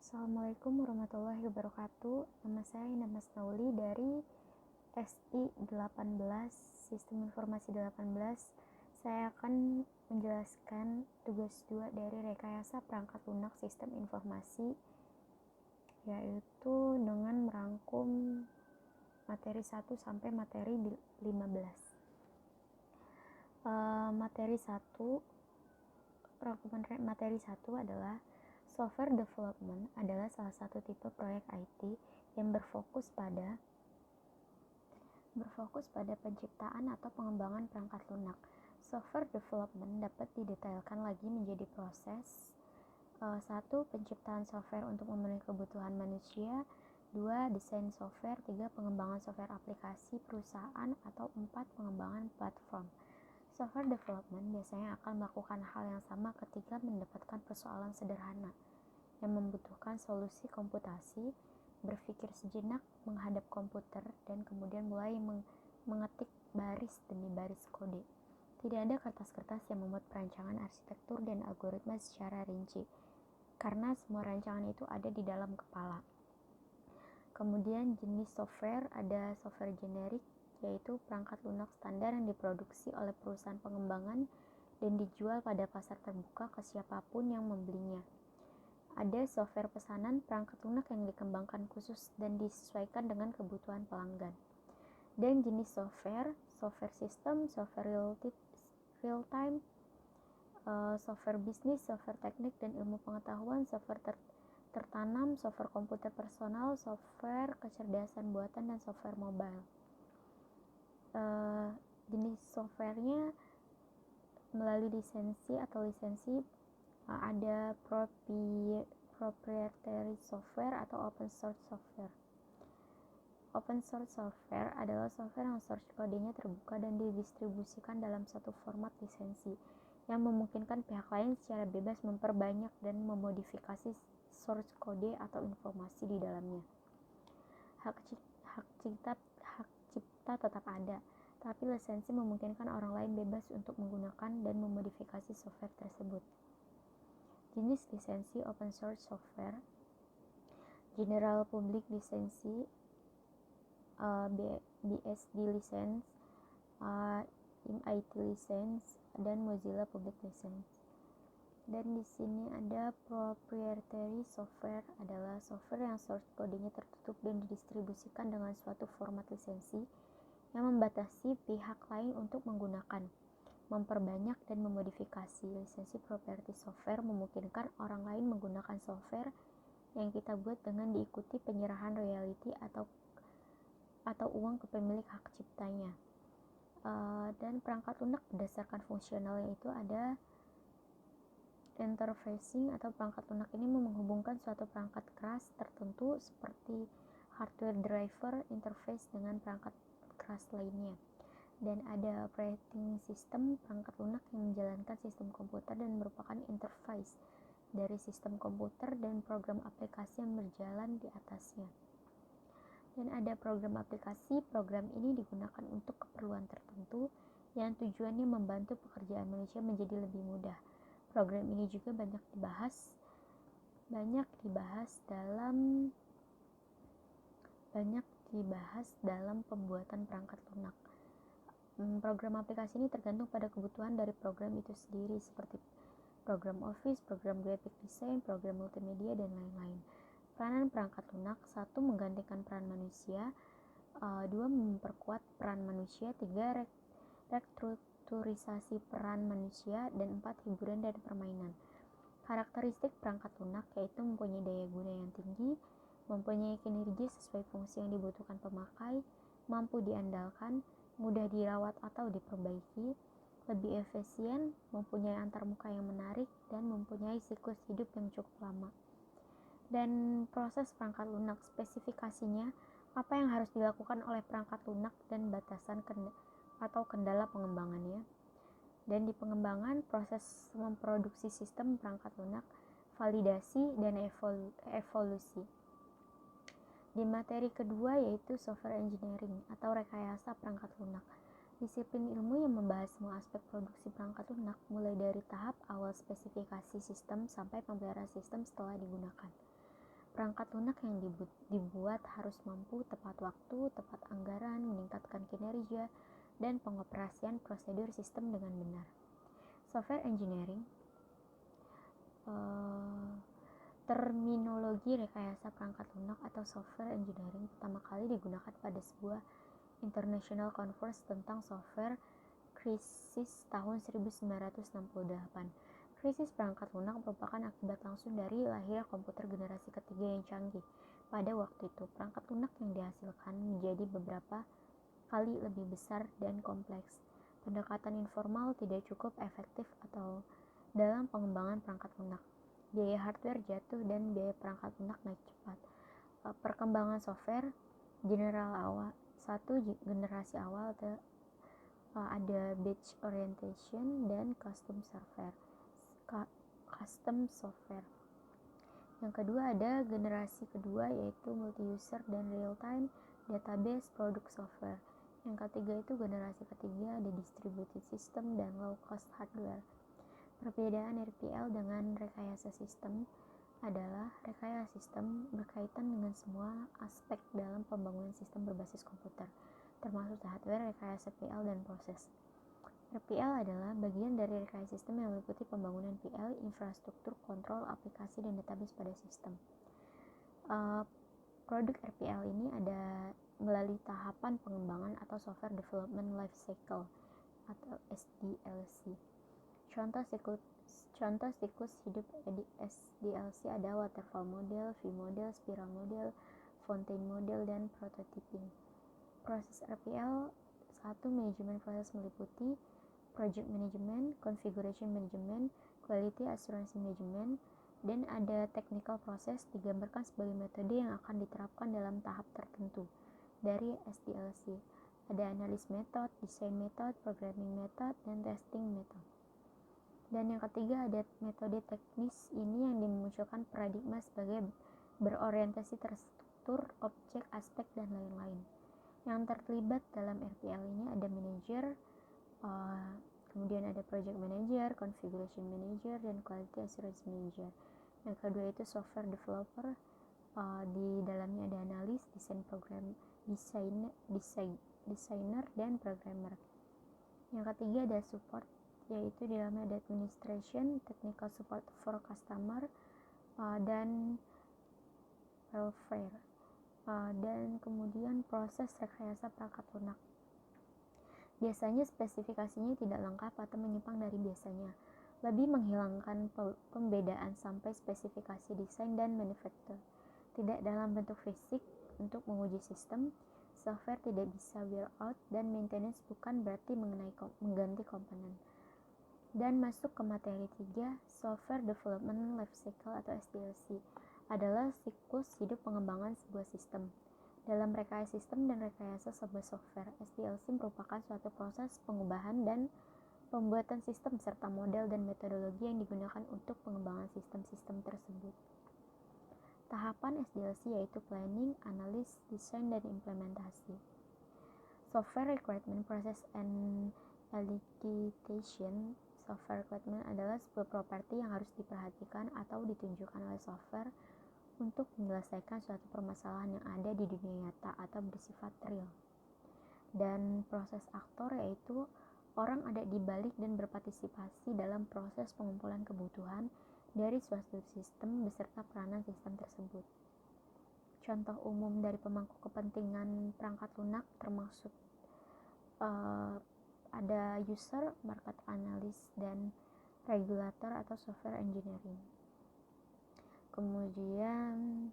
Assalamualaikum warahmatullahi wabarakatuh. Nama saya Namas Nauli dari SI 18, Sistem Informasi 18. Saya akan menjelaskan tugas 2 dari rekayasa perangkat lunak sistem informasi, yaitu dengan merangkum materi 1 sampai materi 15. Rangkuman materi 1 adalah software development adalah salah satu tipe proyek IT yang berfokus pada penciptaan atau pengembangan perangkat lunak. Software development dapat didetailkan lagi menjadi proses 1. Penciptaan software untuk memenuhi kebutuhan manusia, 2. Desain software, 3. Pengembangan software aplikasi perusahaan, atau 4. Pengembangan platform. Software development biasanya akan melakukan hal yang sama ketika mendapatkan persoalan sederhana yang membutuhkan solusi komputasi, berpikir sejenak menghadap komputer, dan kemudian mulai mengetik baris demi baris kode. Tidak ada kertas-kertas yang memuat perancangan arsitektur dan algoritma secara rinci, karena semua rancangan itu ada di dalam kepala. Kemudian jenis software, ada software generik, yaitu perangkat lunak standar yang diproduksi oleh perusahaan pengembangan dan dijual pada pasar terbuka ke siapapun yang membelinya. Ada software pesanan, perangkat lunak yang dikembangkan khusus dan disesuaikan dengan kebutuhan pelanggan. Dan jenis software system, software real time, software bisnis, software teknik dan ilmu pengetahuan, software tertanam, software komputer personal, software kecerdasan buatan, dan software mobile. Jenis softwarenya melalui lisensi ada proprietary software atau open source software. Open source software adalah software yang source kodenya terbuka dan didistribusikan dalam satu format lisensi yang memungkinkan pihak lain secara bebas memperbanyak dan memodifikasi source kode atau informasi di dalamnya. Hak cipta tetap ada, tapi lisensi memungkinkan orang lain bebas untuk menggunakan dan memodifikasi software tersebut. Jenis lisensi open source software: General Public Lisensi, BSD License, MIT License, dan Mozilla Public License. Dan di sini ada proprietary software, adalah software yang source kodenya tertutup dan didistribusikan dengan suatu format lisensi yang membatasi pihak lain untuk menggunakan, memperbanyak, dan memodifikasi. Lisensi proprietary software memungkinkan orang lain menggunakan software yang kita buat dengan diikuti penyerahan royalti atau uang ke pemilik hak ciptanya. Dan perangkat lunak berdasarkan fungsionalnya itu ada interfacing, atau perangkat lunak ini menghubungkan suatu perangkat keras tertentu seperti hardware driver interface dengan perangkat keras lainnya. Dan ada operating system, perangkat lunak yang menjalankan sistem komputer dan merupakan interface dari sistem komputer dan program aplikasi yang berjalan di atasnya. Dan ada program aplikasi, program ini digunakan untuk keperluan tertentu yang tujuannya membantu pekerjaan manusia menjadi lebih mudah. Program ini juga banyak dibahas dalam pembuatan perangkat lunak. Program aplikasi ini tergantung pada kebutuhan dari program itu sendiri, seperti program Office, program graphic design, program multimedia, dan lain-lain. Peranan perangkat lunak: 1. Menggantikan peran manusia, 2. Memperkuat peran manusia, 3. Restrukturisasi peran manusia, dan 4. Hiburan dan permainan. Karakteristik perangkat lunak yaitu mempunyai daya guna yang tinggi, mempunyai kinerja sesuai fungsi yang dibutuhkan pemakai, mampu diandalkan, mudah dirawat atau diperbaiki, lebih efisien, mempunyai antarmuka yang menarik, dan mempunyai siklus hidup yang cukup lama. Dan proses perangkat lunak, spesifikasinya, apa yang harus dilakukan oleh perangkat lunak dan batasan atau kendala pengembangannya. Dan di pengembangan, proses memproduksi sistem perangkat lunak, validasi, dan evolusi. Di materi kedua yaitu software engineering atau rekayasa perangkat lunak, disiplin ilmu yang membahas semua aspek produksi perangkat lunak, mulai dari tahap awal spesifikasi sistem sampai pemeliharaan sistem setelah digunakan. Perangkat lunak yang dibuat harus mampu tepat waktu, tepat anggaran, meningkatkan kinerja, dan pengoperasian prosedur sistem dengan benar. Software engineering, terminologi rekayasa perangkat lunak atau software engineering pertama kali digunakan pada sebuah International Conference tentang software krisis tahun 1968. Krisis perangkat lunak merupakan akibat langsung dari lahirnya komputer generasi ketiga yang canggih. Pada waktu itu, perangkat lunak yang dihasilkan menjadi beberapa kali lebih besar dan kompleks. Pendekatan informal tidak cukup efektif atau dalam pengembangan perangkat lunak. Biaya hardware jatuh dan biaya perangkat lunak naik cepat. Perkembangan software generasi awal ada batch orientation dan custom software. Yang kedua ada generasi kedua, yaitu multi-user dan real-time database product software. Yang ketiga itu generasi ketiga ada distributed system dan low-cost hardware. Perbedaan RPL dengan rekayasa sistem adalah rekayasa sistem berkaitan dengan semua aspek dalam pembangunan sistem berbasis komputer, termasuk hardware, rekayasa PL, dan proses. RPL adalah bagian dari rekayasa sistem yang meliputi pembangunan PL, infrastruktur, kontrol, aplikasi, dan database pada sistem. Produk RPL ini ada melalui tahapan pengembangan atau Software Development Life Cycle atau SDLC. Contoh siklus hidup SDLC ada waterfall model, V-model, spiral model, fountain model, dan prototyping. Proses RPL 1. Manajemen proses meliputi project management, configuration management, quality assurance management, dan ada technical process digambarkan sebagai metode yang akan diterapkan dalam tahap tertentu dari SDLC. Ada analysis method, design method, programming method, dan testing method. Dan yang ketiga ada metode teknis ini yang dimunculkan paradigma sebagai berorientasi terstruktur, objek, aspek, dan lain-lain. Yang terlibat dalam RPL ini ada manager, kemudian ada project manager, configuration manager, dan quality assurance manager. Yang kedua itu software developer, di dalamnya ada analis, designer, dan programmer. Yang ketiga ada support, yaitu di dalamnya ada administration, technical support for customer, dan welfare. Dan kemudian proses rekayasa perangkat lunak. Biasanya spesifikasinya tidak lengkap atau menyimpang dari biasanya, lebih menghilangkan pembedaan sampai spesifikasi desain dan manufacture. Tidak dalam bentuk fisik untuk menguji sistem, software tidak bisa wear out, dan maintenance bukan berarti mengganti komponen. Dan masuk ke materi 3, Software Development Life Cycle atau SDLC adalah siklus hidup pengembangan sebuah sistem. Dalam rekayasa sistem dan rekayasa sebuah software, SDLC merupakan suatu proses pengubahan dan pembuatan sistem serta model dan metodologi yang digunakan untuk pengembangan sistem-sistem tersebut. Tahapan SDLC yaitu planning, analis, desain, dan implementasi. Software Requirement Process and Elicitation. Software requirement adalah sebuah properti yang harus diperhatikan atau ditunjukkan oleh software untuk menyelesaikan suatu permasalahan yang ada di dunia nyata atau bersifat real. Dan proses aktor yaitu orang ada di balik dan berpartisipasi dalam proses pengumpulan kebutuhan dari suatu sistem beserta peranan sistem tersebut. Contoh umum dari pemangku kepentingan perangkat lunak termasuk ada user, market analyst, dan regulator atau software engineering. Kemudian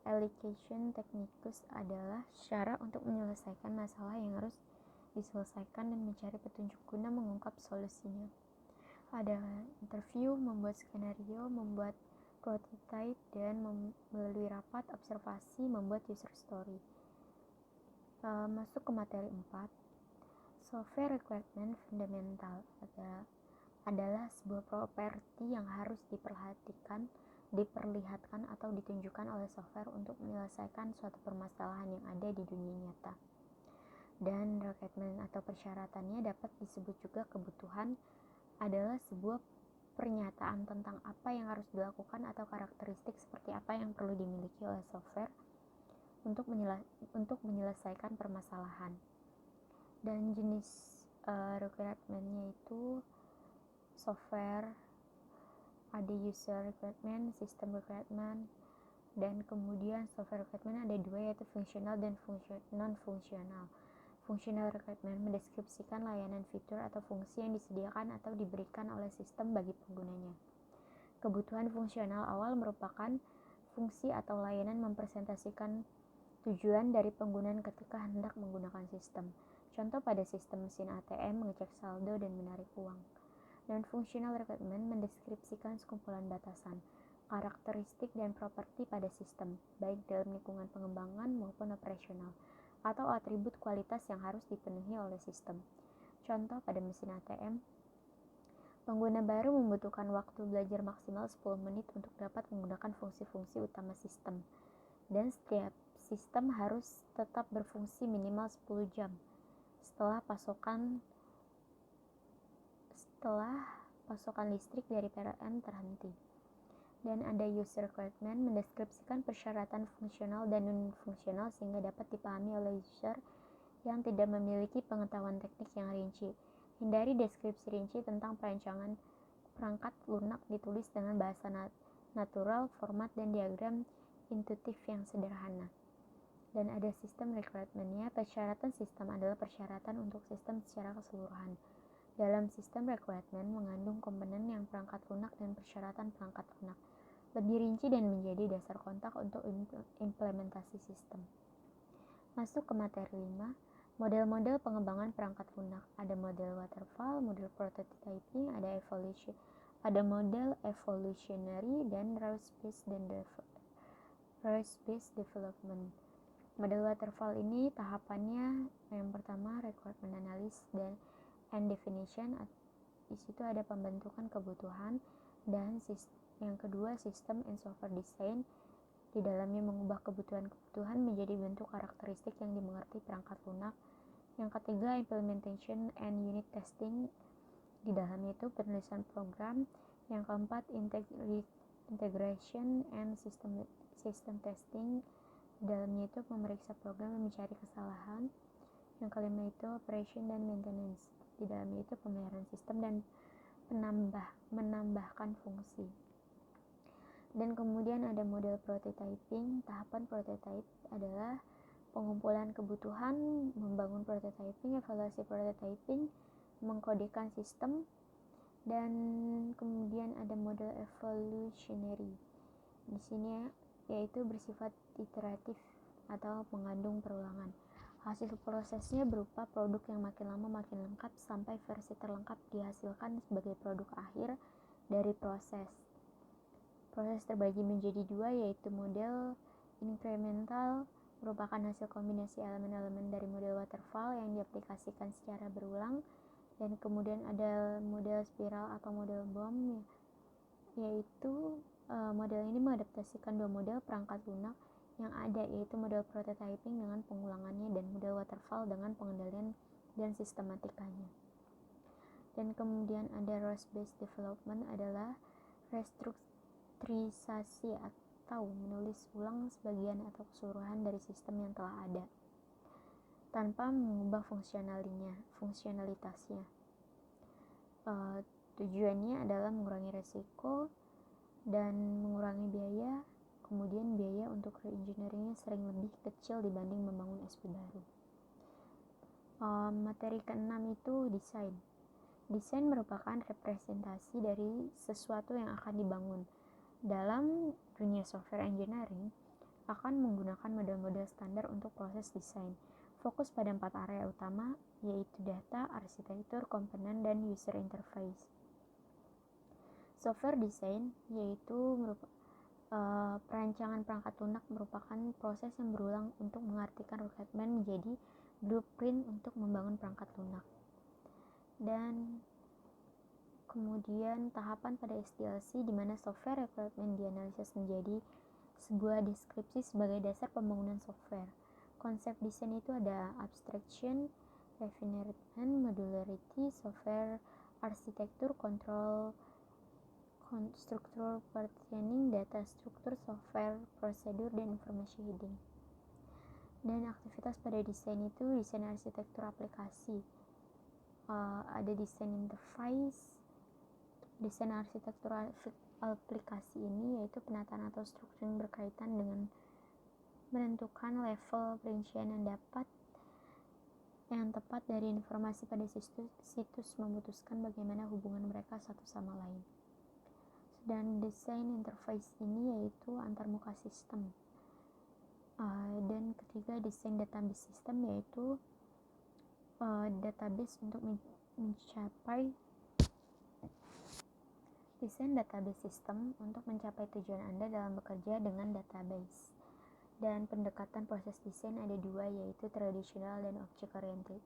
allocation technicus adalah cara untuk menyelesaikan masalah yang harus diselesaikan dan mencari petunjuk guna mengungkap solusinya. Ada interview, membuat skenario, membuat prototype, dan melalui rapat observasi membuat user story. Masuk ke materi 4, Software Requirement Fundamental adalah sebuah properti yang harus diperlihatkan atau ditunjukkan oleh software untuk menyelesaikan suatu permasalahan yang ada di dunia nyata. Dan requirement atau persyaratannya dapat disebut juga kebutuhan, adalah sebuah pernyataan tentang apa yang harus dilakukan atau karakteristik seperti apa yang perlu dimiliki oleh software untuk menyelesaikan permasalahan. Dan jenis requirement-nya itu software, ada user requirement, system requirement, dan kemudian software requirement ada dua, yaitu fungsional dan non-fungsional. Functional requirement mendeskripsikan layanan, fitur, atau fungsi yang disediakan atau diberikan oleh sistem bagi penggunanya. Kebutuhan fungsional awal merupakan fungsi atau layanan mempresentasikan tujuan dari penggunaan ketika hendak menggunakan sistem. Contoh pada sistem mesin ATM, mengecek saldo, dan menarik uang. Non-functional requirement mendeskripsikan sekumpulan batasan, karakteristik, dan properti pada sistem, baik dalam lingkungan pengembangan maupun operasional, atau atribut kualitas yang harus dipenuhi oleh sistem. Contoh pada mesin ATM, pengguna baru membutuhkan waktu belajar maksimal 10 menit untuk dapat menggunakan fungsi-fungsi utama sistem, dan setiap sistem harus tetap berfungsi minimal 10 jam setelah pasokan listrik dari PLN terhenti. Dan ada user requirement mendeskripsikan persyaratan fungsional dan non-fungsional sehingga dapat dipahami oleh user yang tidak memiliki pengetahuan teknik yang rinci. Hindari deskripsi rinci tentang perancangan perangkat lunak ditulis dengan bahasa natural, format, dan diagram intuitif yang sederhana. Dan ada sistem requirement-nya. Persyaratan sistem adalah persyaratan untuk sistem secara keseluruhan. Dalam sistem requirement mengandung komponen yang perangkat lunak dan persyaratan perangkat lunak, lebih rinci dan menjadi dasar kontak untuk implementasi sistem. Masuk ke materi 5, model-model pengembangan perangkat lunak. Ada model waterfall, model prototyping, ada model evolutionary, dan rules-based development. Model waterfall ini tahapannya yang pertama requirement analysis and definition. Di situ ada pembentukan kebutuhan, dan yang kedua system and software design. Di dalamnya mengubah kebutuhan menjadi bentuk karakteristik yang dimengerti perangkat lunak. Yang ketiga implementation and unit testing. Di dalamnya itu penulisan program. Yang keempat integration and system testing. Di dalamnya itu memeriksa program dan mencari kesalahan. Yang kelima itu operation dan maintenance. Di dalamnya itu pemeliharaan sistem dan menambahkan fungsi. Dan kemudian ada model prototyping. Tahapan prototype adalah pengumpulan kebutuhan, membangun prototyping, evaluasi prototyping, mengkodekan sistem, dan kemudian ada model evolutionary. Di sini yaitu bersifat iteratif atau mengandung perulangan. Hasil prosesnya berupa produk yang makin lama makin lengkap sampai versi terlengkap dihasilkan sebagai produk akhir dari proses. Proses terbagi menjadi dua, yaitu model incremental merupakan hasil kombinasi elemen-elemen dari model waterfall yang diaplikasikan secara berulang, dan kemudian ada model spiral atau model BOM, yaitu model ini mengadaptasikan dua model perangkat lunak yang ada, yaitu model prototyping dengan pengulangannya dan model waterfall dengan pengendalian dan sistematikanya. Dan kemudian ada rules-based development adalah restrukturisasi atau menulis ulang sebagian atau keseluruhan dari sistem yang telah ada tanpa mengubah fungsionalitasnya. Tujuannya adalah mengurangi resiko dan mengurangi biaya. Kemudian biaya untuk re-engineeringnya sering lebih kecil dibanding membangun SP baru. Materi ke-6 itu desain. Desain merupakan representasi dari sesuatu yang akan dibangun. Dalam dunia software engineering akan menggunakan model-model standar untuk proses desain. Fokus pada 4 area utama, yaitu data, arsitektur, komponen, dan user interface. Software design yaitu perancangan perangkat lunak merupakan proses yang berulang untuk mengartikan requirement menjadi blueprint untuk membangun perangkat lunak. Dan kemudian tahapan pada SDLC di mana software requirement dianalisis menjadi sebuah deskripsi sebagai dasar pembangunan software. Konsep desain itu ada abstraction, refinement, modularity, software arsitektur, control struktur partitioning, data struktur, software, prosedur, dan information hidden. Dan aktivitas pada desain itu desain arsitektur aplikasi, ada desain interface. Desain arsitektur aplikasi ini yaitu penataan atau struktur yang berkaitan dengan menentukan level perincian yang tepat dari informasi pada situs memutuskan bagaimana hubungan mereka satu sama lain. Dan desain interface ini yaitu antarmuka sistem. Dan ketiga, desain database sistem yaitu database untuk mencapai desain database sistem untuk mencapai tujuan Anda dalam bekerja dengan database. Dan pendekatan proses desain ada dua, yaitu tradisional dan object oriented.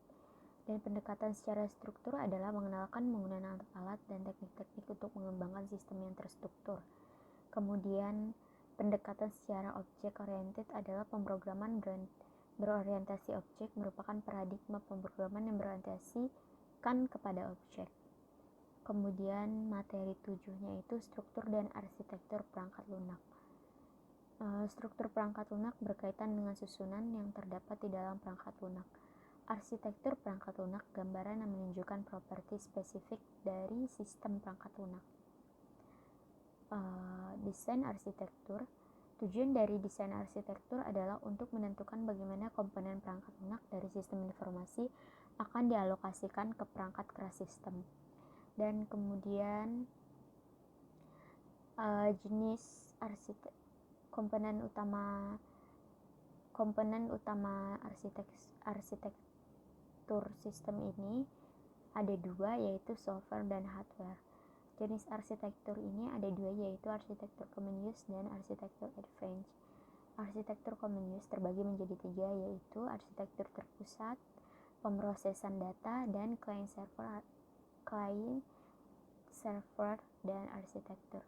Dan pendekatan secara struktur adalah mengenalkan menggunakan alat dan teknik-teknik untuk mengembangkan sistem yang terstruktur. Kemudian pendekatan secara object oriented adalah pemrograman berorientasi objek, merupakan paradigma pemrograman yang berorientasikan kepada objek. Kemudian materi 7-nya itu struktur dan arsitektur perangkat lunak. Struktur perangkat lunak berkaitan dengan susunan yang terdapat di dalam perangkat lunak. Arsitektur perangkat lunak gambaran yang menunjukkan properti spesifik dari sistem perangkat lunak. Desain arsitektur. Tujuan dari desain arsitektur adalah untuk menentukan bagaimana komponen perangkat lunak dari sistem informasi akan dialokasikan ke perangkat keras sistem. Dan kemudian jenis komponen utama arsitektur sistem ini ada dua, yaitu software dan hardware. Jenis arsitektur ini ada dua, yaitu arsitektur common use dan arsitektur advanced. Arsitektur common use terbagi menjadi tiga, yaitu arsitektur terpusat, pemrosesan data, dan client server dan arsitektur.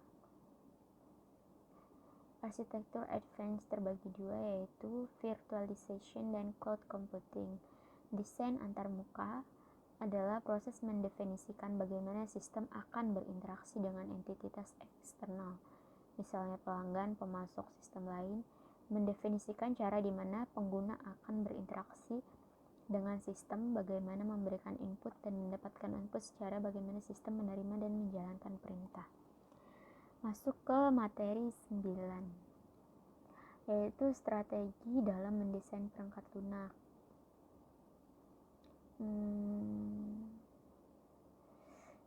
Arsitektur advanced terbagi dua, yaitu virtualization dan cloud computing. Desain antarmuka adalah proses mendefinisikan bagaimana sistem akan berinteraksi dengan entitas eksternal, misalnya pelanggan, pemasok sistem lain. Mendefinisikan cara di mana pengguna akan berinteraksi dengan sistem, bagaimana memberikan input dan mendapatkan output, secara bagaimana sistem menerima dan menjalankan perintah. Masuk ke materi 9, yaitu strategi dalam mendesain perangkat lunak.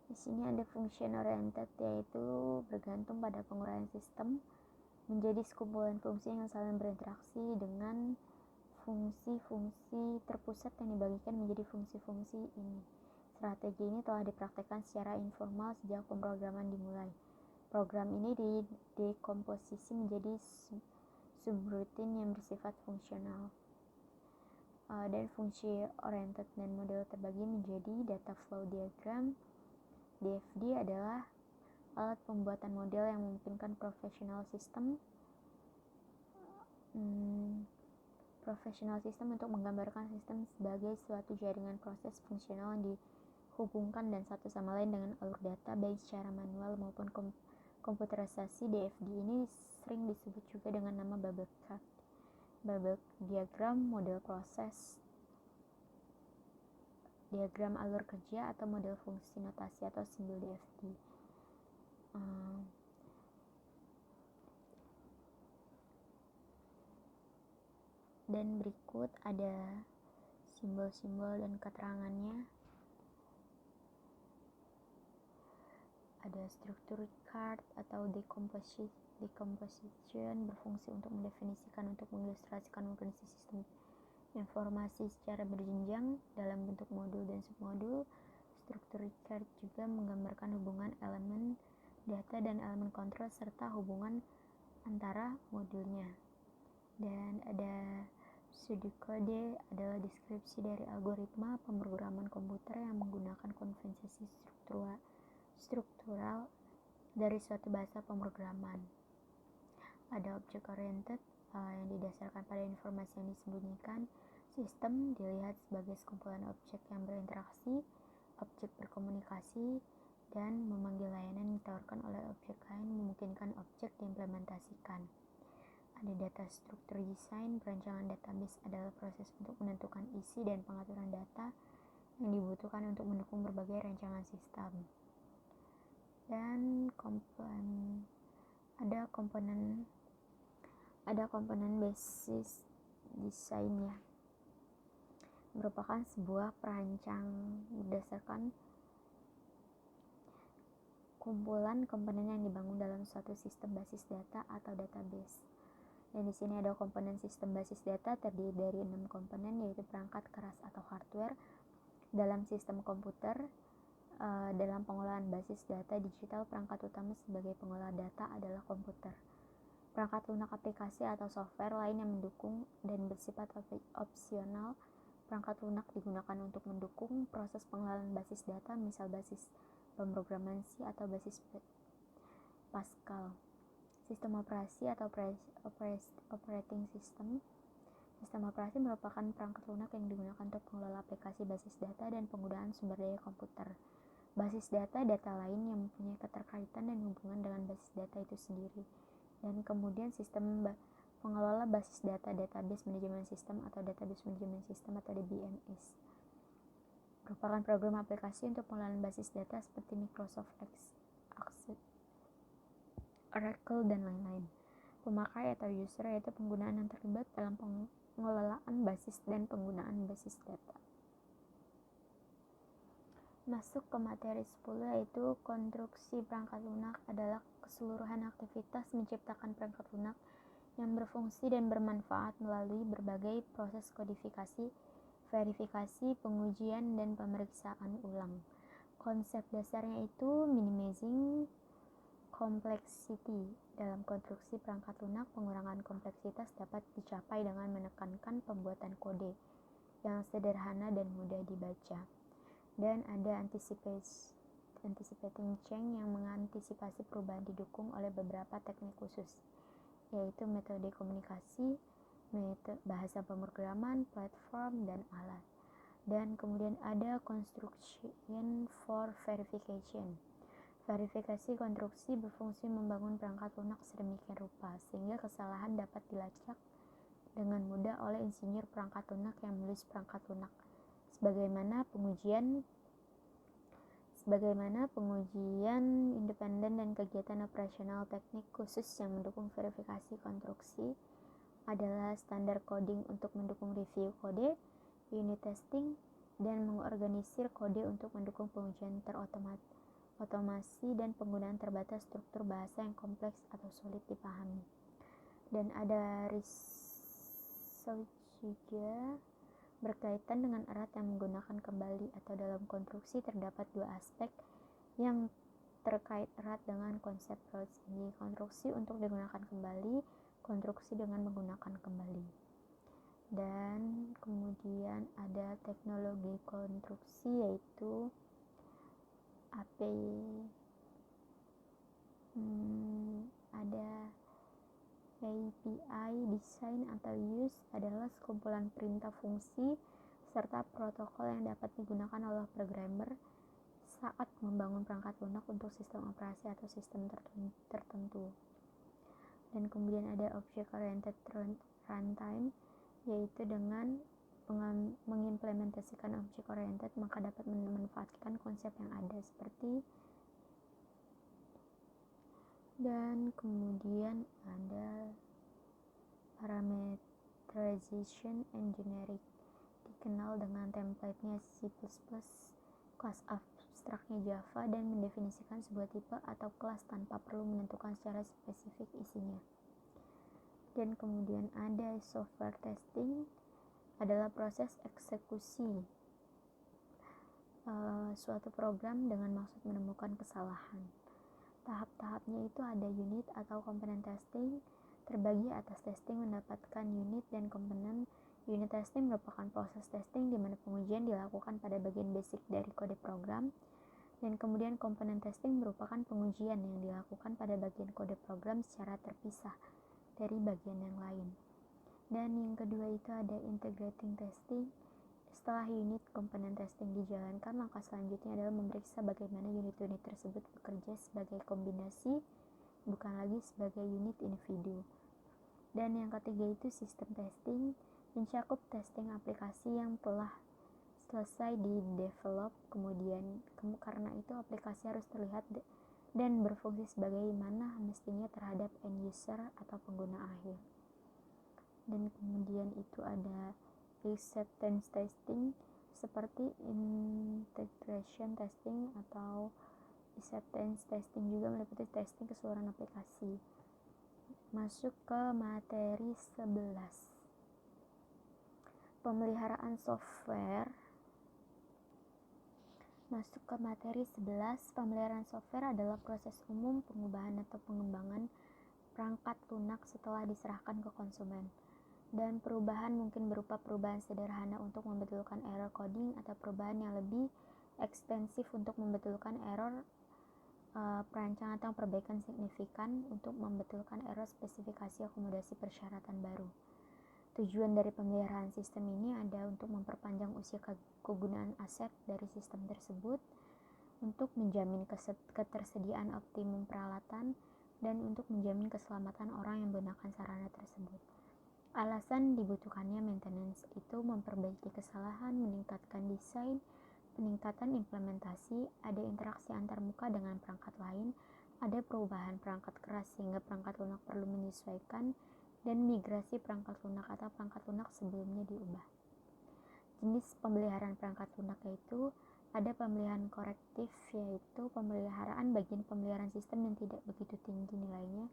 Di sini ada function oriented, yaitu bergantung pada penguraian sistem menjadi sekumpulan fungsi yang saling berinteraksi dengan fungsi-fungsi terpusat yang dibagikan menjadi fungsi-fungsi ini. Strategi ini telah dipraktikkan secara informal sejak pemrograman dimulai. Program ini didekomposisi menjadi subroutine yang bersifat fungsional. Dan fungsi oriented dan model terbagi menjadi data flow diagram. DFD adalah alat pembuatan model yang memungkinkan professional system untuk menggambarkan sistem sebagai suatu jaringan proses fungsional yang dihubungkan dan satu sama lain dengan alur data baik secara manual maupun komputerisasi. DFD ini sering disebut juga dengan nama bubble chart, bubble diagram, model proses, diagram alur kerja, atau model fungsi notasi atau simbol DFD. Dan berikut ada simbol-simbol dan keterangannya. Ada struktur chart atau decomposition berfungsi untuk mendefinisikan, untuk mengilustrasikan organisasi sistem informasi secara berjenjang dalam bentuk modul dan submodul. Struktur chart juga menggambarkan hubungan elemen data dan elemen kontrol serta hubungan antara modulnya. Dan ada pseudocode, adalah deskripsi dari algoritma pemrograman komputer yang menggunakan konvensi struktural dari suatu bahasa pemrograman. Ada object oriented yang didasarkan pada informasi yang disembunyikan. Sistem dilihat sebagai sekumpulan objek yang berinteraksi, objek berkomunikasi, dan memanggil layanan ditawarkan oleh objek lain memungkinkan objek diimplementasikan. Ada data struktur desain. Perancangan database adalah proses untuk menentukan isi dan pengaturan data yang dibutuhkan untuk mendukung berbagai rancangan sistem. Dan ada komponen basis desainnya, merupakan sebuah perancang berdasarkan kumpulan komponen yang dibangun dalam suatu sistem basis data atau database. Dan di sini ada komponen sistem basis data terdiri dari 6 komponen, yaitu perangkat keras atau hardware dalam sistem komputer. Dalam pengolahan basis data digital, perangkat utama sebagai pengolah data adalah komputer. Perangkat lunak aplikasi atau software lain yang mendukung dan bersifat opsional. Perangkat lunak digunakan untuk mendukung proses pengelolaan basis data, misal basis pemrograman C atau basis Pascal. Sistem operasi atau operating system. Sistem operasi merupakan perangkat lunak yang digunakan untuk mengelola aplikasi basis data dan penggunaan sumber daya komputer. Basis data lain yang mempunyai keterkaitan dan hubungan dengan basis data itu sendiri. Dan kemudian sistem pengelola basis data, database management system atau database management system atau DBMS, merupakan program aplikasi untuk pengelolaan basis data seperti Microsoft Access, Oracle, dan lain-lain. Pemakai atau user yaitu penggunaan yang terlibat dalam pengelolaan basis dan penggunaan basis data. Masuk ke materi 10, yaitu konstruksi perangkat lunak adalah keseluruhan aktivitas menciptakan perangkat lunak yang berfungsi dan bermanfaat melalui berbagai proses kodifikasi, verifikasi, pengujian, dan pemeriksaan ulang. Konsep dasarnya itu minimizing complexity. Dalam konstruksi perangkat lunak, pengurangan kompleksitas dapat dicapai dengan menekankan pembuatan kode yang sederhana dan mudah dibaca. Dan ada anticipating change yang mengantisipasi perubahan didukung oleh beberapa teknik khusus, yaitu metode komunikasi, bahasa pemrograman, platform, dan alat. Dan kemudian ada construction for verification. Verifikasi konstruksi berfungsi membangun perangkat lunak sedemikian rupa sehingga kesalahan dapat dilacak dengan mudah oleh insinyur perangkat lunak yang menulis perangkat lunak. Sebagaimana pengujian independen dan kegiatan operasional teknik khusus yang mendukung verifikasi konstruksi adalah standar coding untuk mendukung review kode, unit testing, dan mengorganisir kode untuk mendukung pengujian otomasi dan penggunaan terbatas struktur bahasa yang kompleks atau sulit dipahami. Dan ada result juga berkaitan dengan erat yang menggunakan kembali atau dalam konstruksi terdapat dua aspek yang terkait erat dengan konsep routes ini, konstruksi untuk digunakan kembali, konstruksi dengan menggunakan kembali. Dan kemudian ada teknologi konstruksi yaitu ada API design atau use adalah sekumpulan perintah fungsi serta protokol yang dapat digunakan oleh programmer saat membangun perangkat lunak untuk sistem operasi atau sistem tertentu. Dan kemudian ada object oriented runtime, yaitu dengan mengimplementasikan object oriented maka dapat memanfaatkan konsep yang ada seperti. Dan kemudian ada parameterization and generic, dikenal dengan template-nya C++, kelas abstraknya Java, dan mendefinisikan sebuah tipe atau kelas tanpa perlu menentukan secara spesifik isinya. Dan kemudian ada software testing, adalah proses eksekusi suatu program dengan maksud menemukan kesalahan. Tahap-tahapnya itu ada unit atau komponen testing, terbagi atas testing mendapatkan unit dan komponen. Unit testing merupakan proses testing di mana pengujian dilakukan pada bagian basic dari kode program, dan kemudian komponen testing merupakan pengujian yang dilakukan pada bagian kode program secara terpisah dari bagian yang lain. Dan yang kedua itu ada integrating testing. Setelah unit komponen testing dijalankan, langkah selanjutnya adalah memeriksa bagaimana unit-unit tersebut bekerja sebagai kombinasi, bukan lagi sebagai unit individu. Dan yang ketiga itu sistem testing, mencakup testing aplikasi yang telah selesai di-develop, kemudian karena itu aplikasi harus terlihat dan berfungsi sebagaimana mestinya terhadap end user atau pengguna akhir. Dan kemudian itu ada acceptance testing seperti integration testing atau acceptance testing juga meliputi testing keseluruhan aplikasi. Masuk ke materi 11. Pemeliharaan software. Masuk ke materi 11, pemeliharaan software adalah proses umum pengubahan atau pengembangan perangkat lunak setelah diserahkan ke konsumen. Dan perubahan mungkin berupa perubahan sederhana untuk membetulkan error coding atau perubahan yang lebih ekstensif untuk membetulkan error perancangan atau perbaikan signifikan untuk membetulkan error spesifikasi akomodasi persyaratan baru. Tujuan dari pemeliharaan sistem ini ada untuk memperpanjang usia kegunaan aset dari sistem tersebut, untuk menjamin ketersediaan optimum peralatan, dan untuk menjamin keselamatan orang yang menggunakan sarana tersebut. Alasan dibutuhkannya maintenance itu memperbaiki kesalahan, meningkatkan desain, peningkatan implementasi, ada interaksi antarmuka dengan perangkat lain, ada perubahan perangkat keras sehingga perangkat lunak perlu menyesuaikan, dan migrasi perangkat lunak atau perangkat lunak sebelumnya diubah. Jenis pemeliharaan perangkat lunak yaitu ada pemeliharaan korektif, yaitu pemeliharaan bagian pemeliharaan sistem yang tidak begitu tinggi nilainya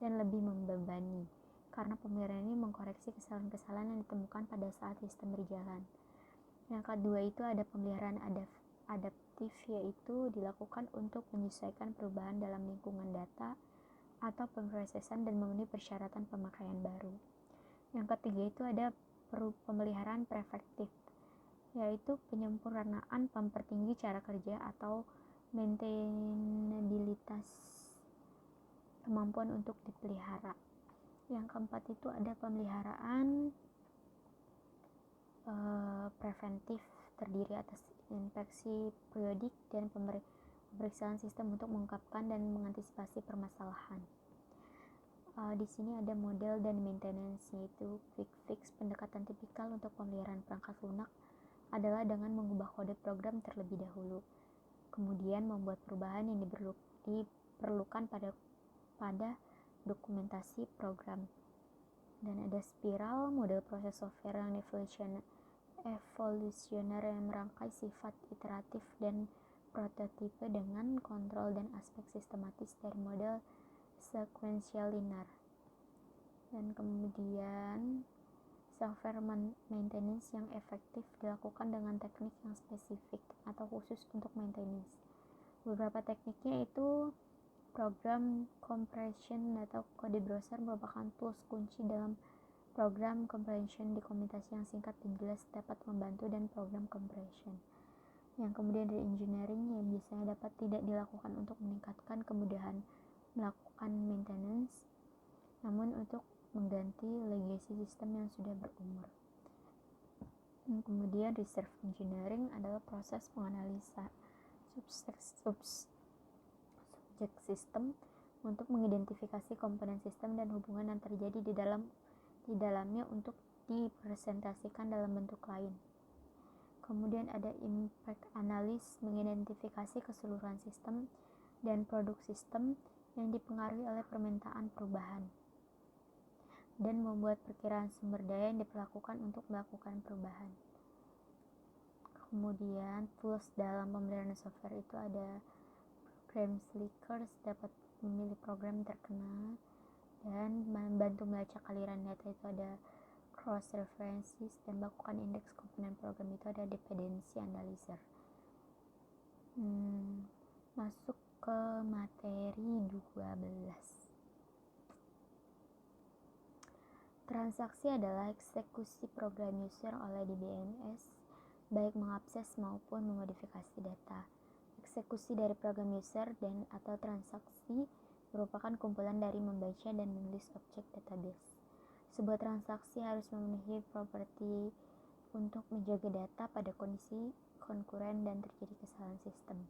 dan lebih membebani, karena pemeliharaan ini mengkoreksi kesalahan-kesalahan yang ditemukan pada saat sistem berjalan. Yang kedua itu ada pemeliharaan adaptif, yaitu dilakukan untuk menyesuaikan perubahan dalam lingkungan data atau pemrosesan dan memenuhi persyaratan pemakaian baru. Yang ketiga itu ada pemeliharaan preventif, yaitu penyempurnaan mempertinggi cara kerja atau maintainabilitas, kemampuan untuk dipelihara. Yang keempat itu ada pemeliharaan preventif, terdiri atas inspeksi periodik dan pemeriksaan sistem untuk mengungkapkan dan mengantisipasi permasalahan. Di sini ada model dan maintenance, yaitu quick fix. Pendekatan tipikal untuk pemeliharaan perangkat lunak adalah dengan mengubah kode program terlebih dahulu, kemudian membuat perubahan yang diperlukan pada dokumentasi program. Dan ada spiral, model proses software yang evolusioner yang merangkai sifat iteratif dan prototipe dengan kontrol dan aspek sistematis dari model sequential linear. Dan kemudian software maintenance yang efektif dilakukan dengan teknik yang spesifik atau khusus untuk maintenance. Beberapa tekniknya itu program compression atau code browser merupakan tools kunci dalam program compression. Dokumentasi yang singkat dan jelas dapat membantu, dan program compression. Yang kemudian dari engineering yang biasanya dapat tidak dilakukan untuk meningkatkan kemudahan melakukan maintenance, namun untuk mengganti legacy sistem yang sudah berumur. Dan kemudian reserve engineering adalah proses menganalisa subjek sistem untuk mengidentifikasi komponen sistem dan hubungan yang terjadi di dalamnya untuk dipresentasikan dalam bentuk lain. Kemudian ada impact analysis, mengidentifikasi keseluruhan sistem dan produk sistem yang dipengaruhi oleh permintaan perubahan, dan membuat perkiraan sumber daya yang diperlakukan untuk melakukan perubahan. Kemudian tools dalam pemeliharaan software itu ada program slickers, dapat memilih program terkenal dan membantu melacak aliran data. Itu ada cross references, dan melakukan indeks komponen program itu ada dependency analyzer. Masuk ke materi 12. Transaksi adalah eksekusi program user oleh DBMS, baik mengakses maupun memodifikasi data. Eksekusi dari program user dan atau transaksi merupakan kumpulan dari membaca dan menulis objek database. Sebuah transaksi harus memenuhi properti untuk menjaga data pada kondisi konkuren dan terjadi kesalahan sistem.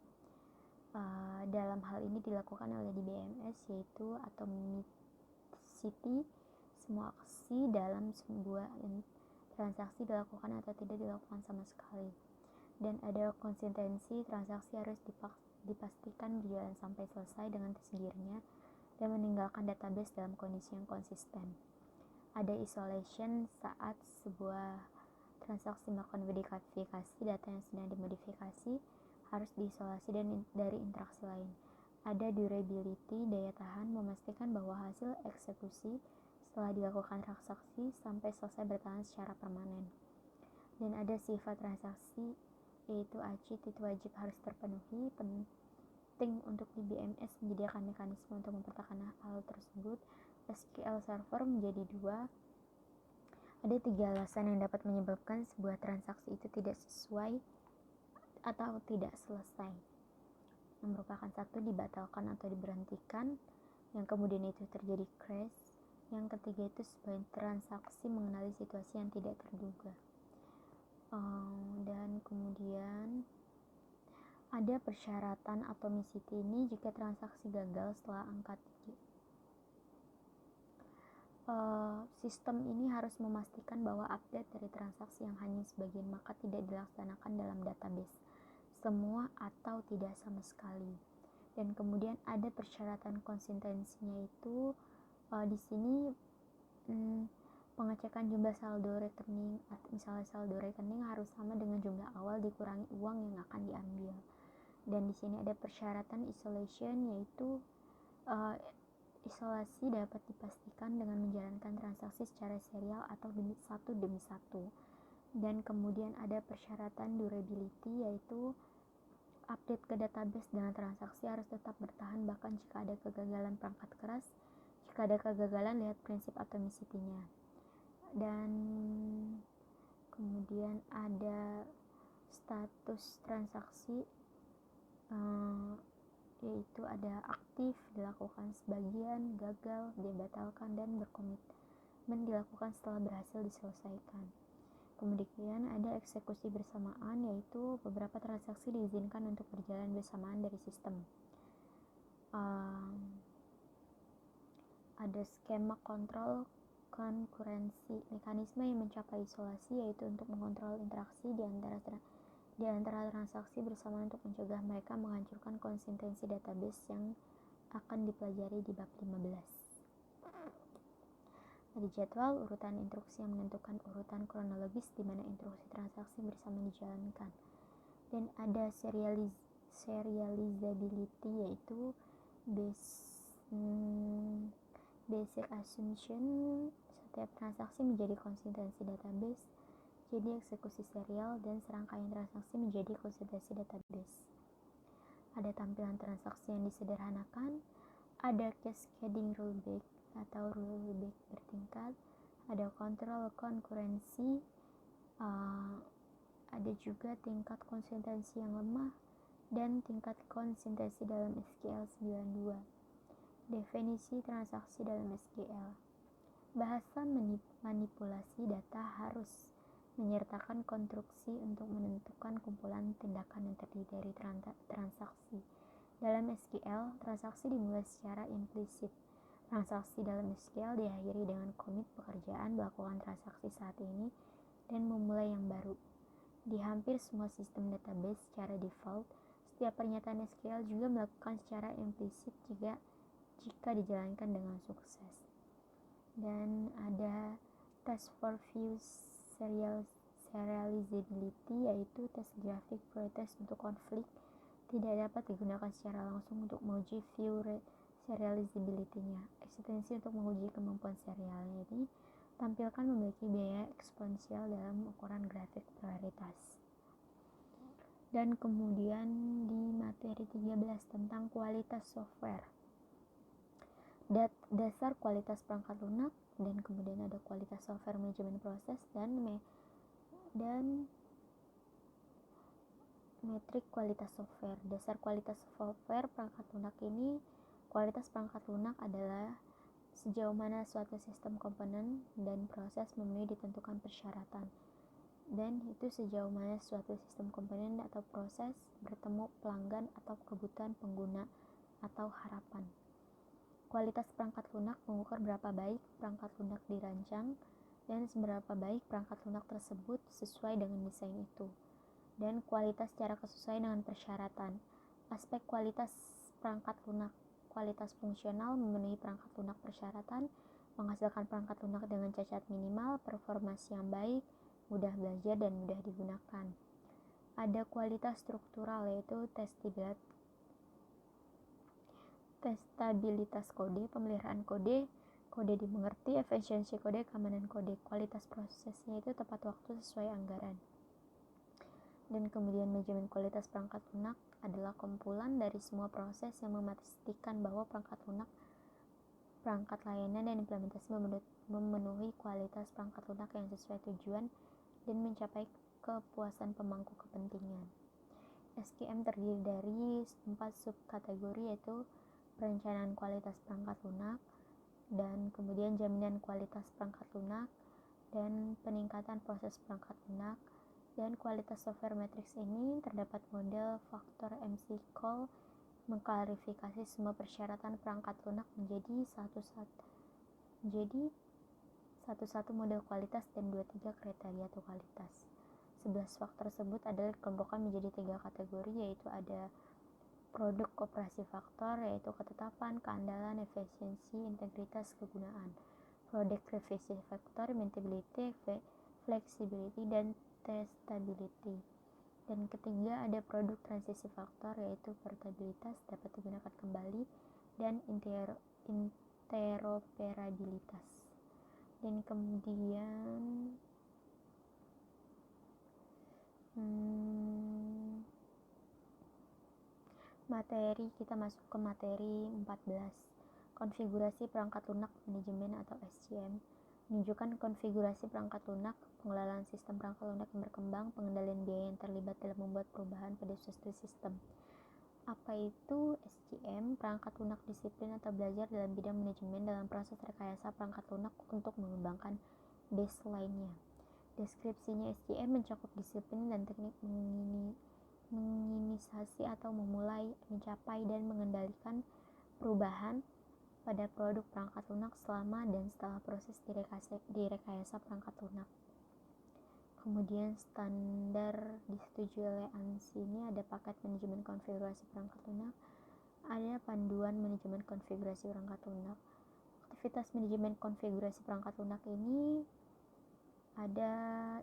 Dalam hal ini dilakukan oleh DBMS, yaitu atomicity, semua aksi dalam sebuah transaksi dilakukan atau tidak dilakukan sama sekali. Dan ada konsistensi, transaksi harus dipastikan berjalan sampai selesai dengan sendirinya dan meninggalkan database dalam kondisi yang konsisten. Ada isolation saat sebuah transaksi melakukan verifikasi, data yang sedang dimodifikasi harus diisolasi dari interaksi lain. Ada durability, daya tahan, memastikan bahwa hasil eksekusi setelah dilakukan transaksi sampai selesai bertahan secara permanen. Dan ada sifat transaksi, yaitu ACID itu wajib harus terpenuhi. Penting untuk DBMS menyediakan mekanisme untuk mempertahankan hal tersebut. SQL Server menjadi 2. Ada 3 alasan yang dapat menyebabkan sebuah transaksi itu tidak sesuai atau tidak selesai, yang merupakan 1, dibatalkan atau diberhentikan, yang kemudian itu terjadi crash, yang ketiga itu sebuah transaksi mengenali situasi yang tidak terduga. Dan kemudian ada persyaratan atomicity ini jika transaksi gagal setelah angka 3. Sistem ini harus memastikan bahwa update dari transaksi yang hanya sebagian maka tidak dilaksanakan dalam database semua atau tidak sama sekali. Dan kemudian ada persyaratan konsistensinya itu di sini pengecekan jumlah saldo rekening, misalnya saldo rekening harus sama dengan jumlah awal dikurangi uang yang akan diambil. Dan di sini ada persyaratan isolation, yaitu isolasi dapat dipastikan dengan menjalankan transaksi secara serial atau satu demi satu. Dan kemudian ada persyaratan durability, yaitu update ke database dengan transaksi harus tetap bertahan bahkan jika ada kegagalan perangkat keras. Jika ada kegagalan, lihat prinsip atomicity-nya. Dan kemudian ada status transaksi, yaitu ada aktif, dilakukan sebagian, gagal, dibatalkan, dan berkomitmen dilakukan setelah berhasil diselesaikan. Kemudian ada eksekusi bersamaan, yaitu beberapa transaksi diizinkan untuk berjalan bersamaan dari sistem. Ada skema kontrol konkurensi, mekanisme yang mencapai isolasi, yaitu untuk mengontrol interaksi di antara transaksi bersama untuk mencegah mereka menghancurkan konsistensi database yang akan dipelajari di bab 15. Ada jadwal urutan instruksi yang menentukan urutan kronologis di mana instruksi transaksi bersama dijalankan. Dan ada serializability, yaitu basic assumption setiap transaksi menjadi konsistensi database, jadi eksekusi serial, dan serangkaian transaksi menjadi konsistensi database. Ada tampilan transaksi yang disederhanakan, ada cascading rollback atau rollback bertingkat, ada kontrol konkurensi, ada juga tingkat konsistensi yang lemah dan tingkat konsistensi dalam SQL 92. Definisi transaksi dalam SQL. Bahasa manipulasi data harus menyertakan konstruksi untuk menentukan kumpulan tindakan yang terdiri dari transaksi. Dalam SQL, transaksi dimulai secara implisit. Transaksi dalam SQL diakhiri dengan komit pekerjaan melakukan transaksi saat ini dan memulai yang baru. Di hampir semua sistem database secara default, setiap pernyataan SQL juga melakukan secara implisit jika dijalankan dengan sukses. Dan ada test for view serializability, yaitu tes grafik pretest untuk konflik tidak dapat digunakan secara langsung untuk menguji view serializability-nya. Eksistensi untuk menguji kemampuan serialnya ini tampilkan memiliki biaya eksponensial dalam ukuran grafik prioritas. Dan kemudian di materi 13 tentang kualitas software, dasar kualitas perangkat lunak, dan kemudian ada kualitas software manajemen proses dan metrik kualitas software. Dasar kualitas software perangkat lunak ini, kualitas perangkat lunak adalah sejauh mana suatu sistem komponen dan proses memenuhi ditentukan persyaratan. dan itu sejauh mana suatu sistem komponen atau proses bertemu pelanggan atau kebutuhan pengguna atau harapan. Kualitas perangkat lunak mengukur berapa baik perangkat lunak dirancang dan seberapa baik perangkat lunak tersebut sesuai dengan desain itu. Dan kualitas secara kesesuaian dengan persyaratan. Aspek kualitas perangkat lunak. Kualitas fungsional memenuhi perangkat lunak persyaratan, menghasilkan perangkat lunak dengan cacat minimal, performance yang baik, mudah belajar dan mudah digunakan. Ada kualitas struktural yaitu testabilitas kode, pemeliharaan kode, kode dimengerti, efisiensi kode, keamanan kode. Kualitas prosesnya itu tepat waktu sesuai anggaran. Dan kemudian manajemen kualitas perangkat lunak adalah kumpulan dari semua proses yang memastikan bahwa perangkat lunak, perangkat layanan dan implementasi memenuhi kualitas perangkat lunak yang sesuai tujuan dan mencapai kepuasan pemangku kepentingan. SQM terdiri dari 4 subkategori yaitu perencanaan kualitas perangkat lunak, dan kemudian jaminan kualitas perangkat lunak, dan peningkatan proses perangkat lunak, dan kualitas software matrix ini terdapat model faktor MC-Call mengklarifikasi semua persyaratan perangkat lunak menjadi satu model kualitas dan 23 kriteria atau kualitas. 11 faktor tersebut adalah dikelompokkan menjadi 3 kategori, yaitu ada produk operasi faktor yaitu ketetapan, keandalan, efisiensi, integritas, kegunaan. Produk revisi faktor, maintainability, flexibility, dan testability. Dan ketiga ada produk transisi faktor yaitu portabilitas, dapat digunakan kembali, dan interoperabilitas. Dan kemudian materi, kita masuk ke materi 14. Konfigurasi perangkat lunak manajemen atau SCM. Menunjukkan konfigurasi perangkat lunak, pengelolaan sistem perangkat lunak yang berkembang, pengendalian biaya yang terlibat dalam membuat perubahan pada suatu sistem. Apa itu SCM? Perangkat lunak disiplin atau belajar dalam bidang manajemen dalam proses rekayasa perangkat lunak untuk mengembangkan baseline-nya. Deskripsinya SCM mencakup disiplin dan teknik menginisiasi atau memulai, mencapai, dan mengendalikan perubahan pada produk perangkat lunak selama dan setelah proses direkayasa perangkat lunak. Kemudian standar disetujui oleh ANSI ini ada paket manajemen konfigurasi perangkat lunak, ada panduan manajemen konfigurasi perangkat lunak. Aktivitas manajemen konfigurasi perangkat lunak ini ada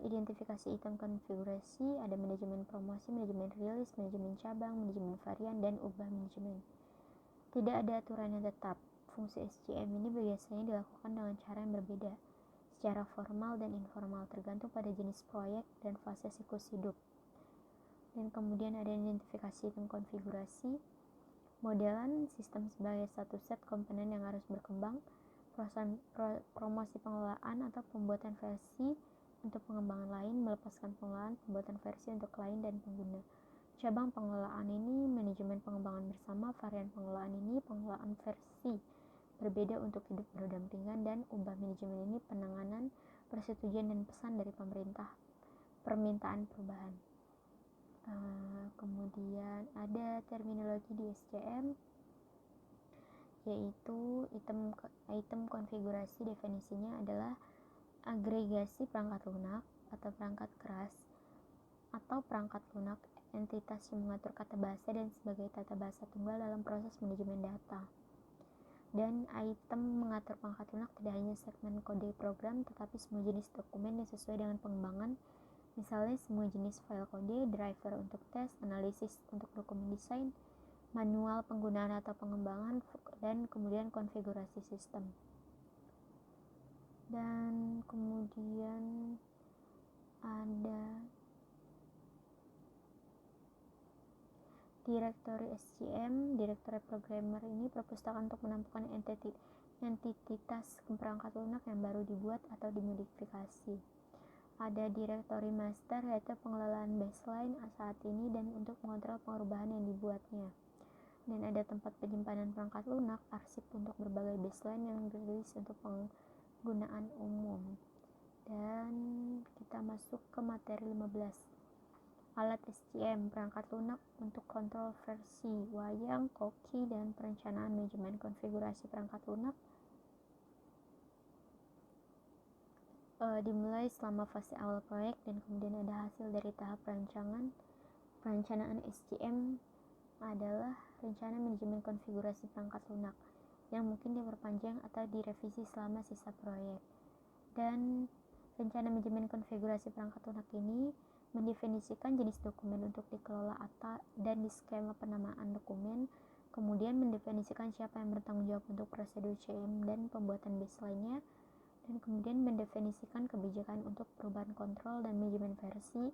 identifikasi item konfigurasi, ada manajemen promosi, manajemen rilis, manajemen cabang, manajemen varian, dan ubah manajemen. Tidak ada aturan yang tetap. Fungsi SCM ini biasanya dilakukan dengan cara yang berbeda, secara formal dan informal, tergantung pada jenis proyek dan fase siklus hidup. Dan kemudian ada identifikasi item konfigurasi, modelan sistem sebagai satu set komponen yang harus berkembang, promosi pengelolaan atau pembuatan versi untuk pengembangan lain, melepaskan pengelolaan, pembuatan versi untuk klien dan pengguna. Cabang pengelolaan ini manajemen pengembangan bersama, varian pengelolaan ini pengelolaan versi berbeda untuk hidup berdampingan, dan ubah manajemen ini penanganan, persetujuan dan pesan dari pemerintah, permintaan perubahan. Kemudian ada terminologi di SCM yaitu item konfigurasi. Definisinya adalah agregasi perangkat lunak atau perangkat keras atau perangkat lunak entitas yang mengatur kata bahasa dan sebagai tata bahasa tunggal dalam proses manajemen data. Dan item mengatur perangkat lunak tidak hanya segmen kode program, tetapi semua jenis dokumen yang sesuai dengan pengembangan, misalnya semua jenis file kode, driver untuk tes, analisis untuk dokumen desain, manual penggunaan atau pengembangan, dan kemudian konfigurasi sistem. Dan kemudian ada direktori SCM. Direktori programmer ini perpustakaan untuk menampilkan entitas perangkat lunak yang baru dibuat atau dimodifikasi. Ada direktori master yaitu pengelolaan baseline saat ini dan untuk mengontrol perubahan yang dibuatnya. Dan ada tempat penyimpanan perangkat lunak, arsip untuk berbagai baseline yang dirilis untuk penggunaan umum. Dan kita masuk ke materi 15. Alat SCM, perangkat lunak untuk kontrol versi, wayang, koki, dan perencanaan manajemen konfigurasi perangkat lunak dimulai selama fase awal proyek dan kemudian ada hasil dari tahap perencanaan SCM adalah rencana manajemen konfigurasi perangkat lunak yang mungkin diperpanjang atau direvisi selama sisa proyek. Dan rencana manajemen konfigurasi perangkat lunak ini mendefinisikan jenis dokumen untuk dikelola dan di skema penamaan dokumen, kemudian mendefinisikan siapa yang bertanggung jawab untuk prosedur CM dan pembuatan baseline-nya, dan kemudian mendefinisikan kebijakan untuk perubahan kontrol dan manajemen versi,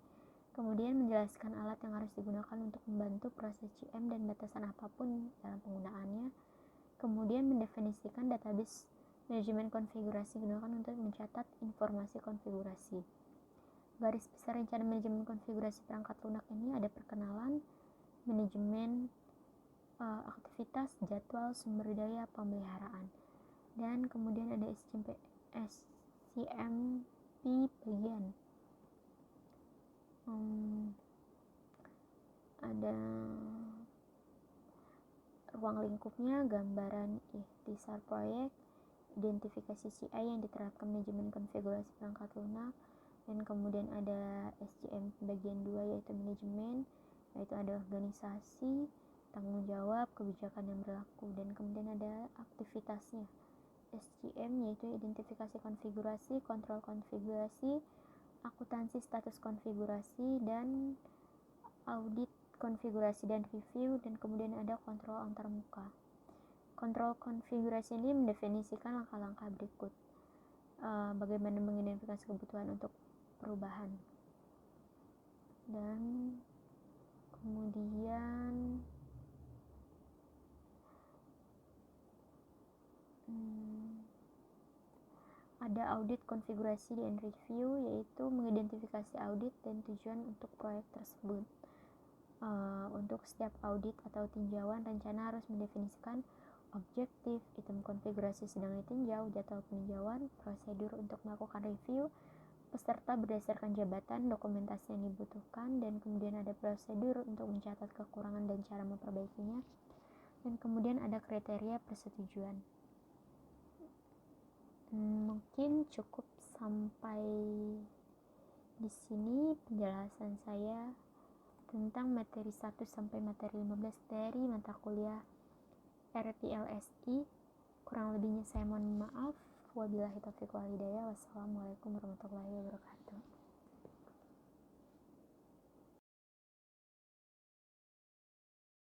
kemudian menjelaskan alat yang harus digunakan untuk membantu proses CM dan batasan apapun dalam penggunaannya, kemudian mendefinisikan database manajemen konfigurasi digunakan untuk mencatat informasi konfigurasi. Garis besar rencana manajemen konfigurasi perangkat lunak ini ada perkenalan, manajemen aktivitas, jadwal, sumber daya, pemeliharaan, dan kemudian ada SCMP bagian. Ada ruang lingkupnya, gambaran ikhtisar proyek, identifikasi CI yang diterapkan manajemen konfigurasi perangkat lunak, dan kemudian ada SCM bagian 2 yaitu manajemen, yaitu ada organisasi, tanggung jawab, kebijakan yang berlaku, dan kemudian ada aktivitasnya. SCM yaitu identifikasi konfigurasi, kontrol konfigurasi, akuntansi status konfigurasi, dan audit konfigurasi dan review, dan kemudian ada kontrol antarmuka. Kontrol konfigurasi ini mendefinisikan langkah-langkah berikut. Bagaimana mengidentifikasi kebutuhan untuk perubahan, dan kemudian ada audit konfigurasi dan review, yaitu mengidentifikasi audit dan tujuan untuk proyek tersebut. Untuk setiap audit atau tinjauan, rencana harus mendefinisikan objektif, item konfigurasi sedang ditinjau, jadwal peninjauan, prosedur untuk melakukan review, peserta berdasarkan jabatan, dokumentasi yang dibutuhkan, dan kemudian ada prosedur untuk mencatat kekurangan dan cara memperbaikinya, dan kemudian ada kriteria persetujuan. Mungkin cukup sampai di sini penjelasan saya tentang materi 1 sampai materi 15 dari mata kuliah RPLSI. Kurang lebihnya saya mohon maaf. Wabillahi taufiq wal hidayah. Wassalamualaikum warahmatullahi wabarakatuh.